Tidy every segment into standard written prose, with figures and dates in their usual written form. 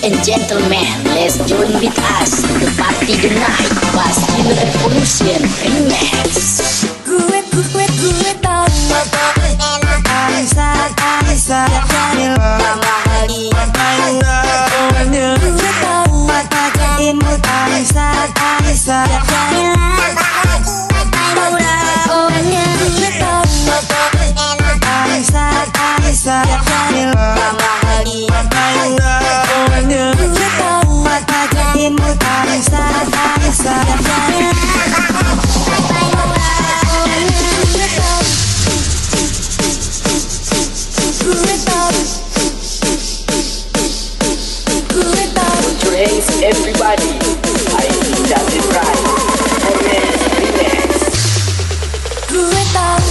and gentlemen, let's join with us to party the night. Baskil Revolution Remix. Gue tahu Anissa jadi lama lagi. Gue tahu imut Anissa jadi lama lagi. Maunya gue tahu Anissa jadi lama lagi. Gue tahu imut Anissa jadi Everybody, I think that's it right. Remix. gue tahu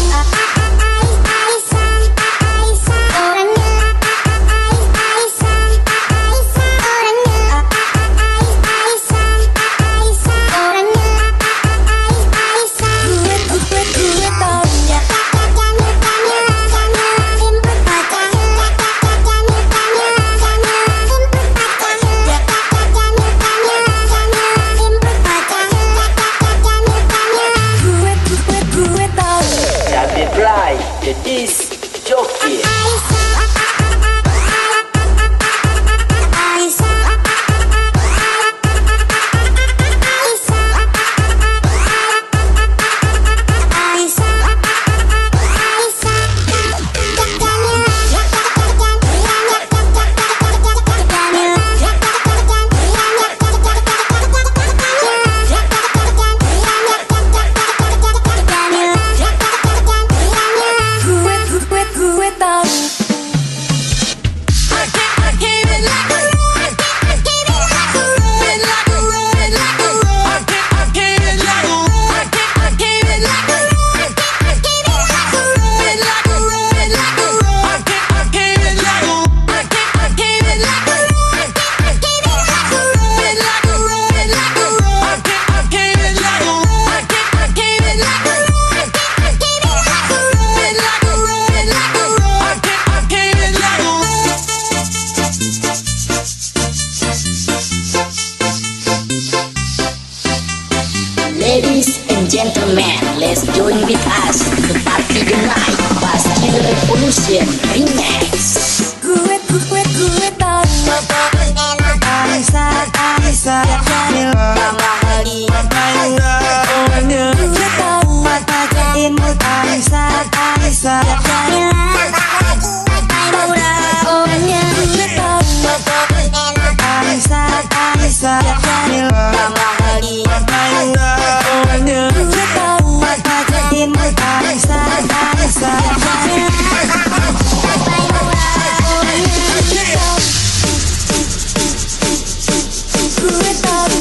This jockey. Ladies and gentlemen, let's join with us to party the night. Baskil Revolution Remix. Gue tahu Anissa jadi lama lagi. Gue tahu imut Anissa jadi lama lagi. Maunya gue tahu Anissa jadi lama lagi. Gue tahu imut Anissa jadi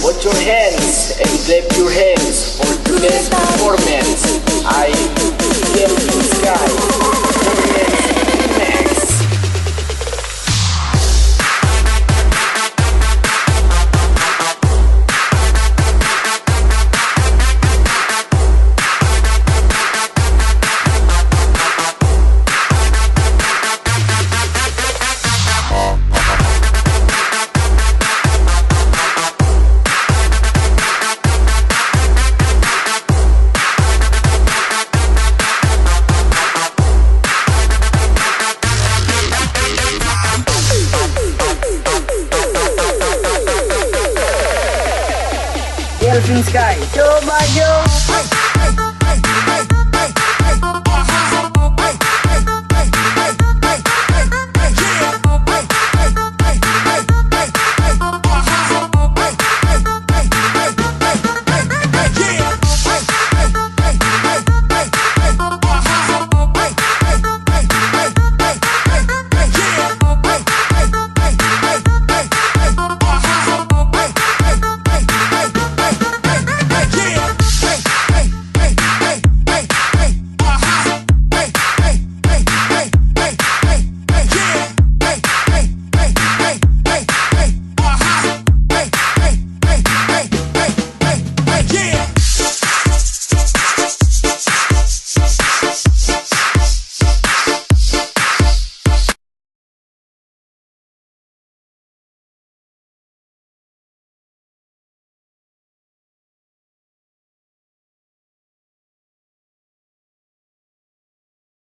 Put your hands and clap your hands for today's performance. I Kelvin Sky. Remix. Kelvin Sky, coba yo.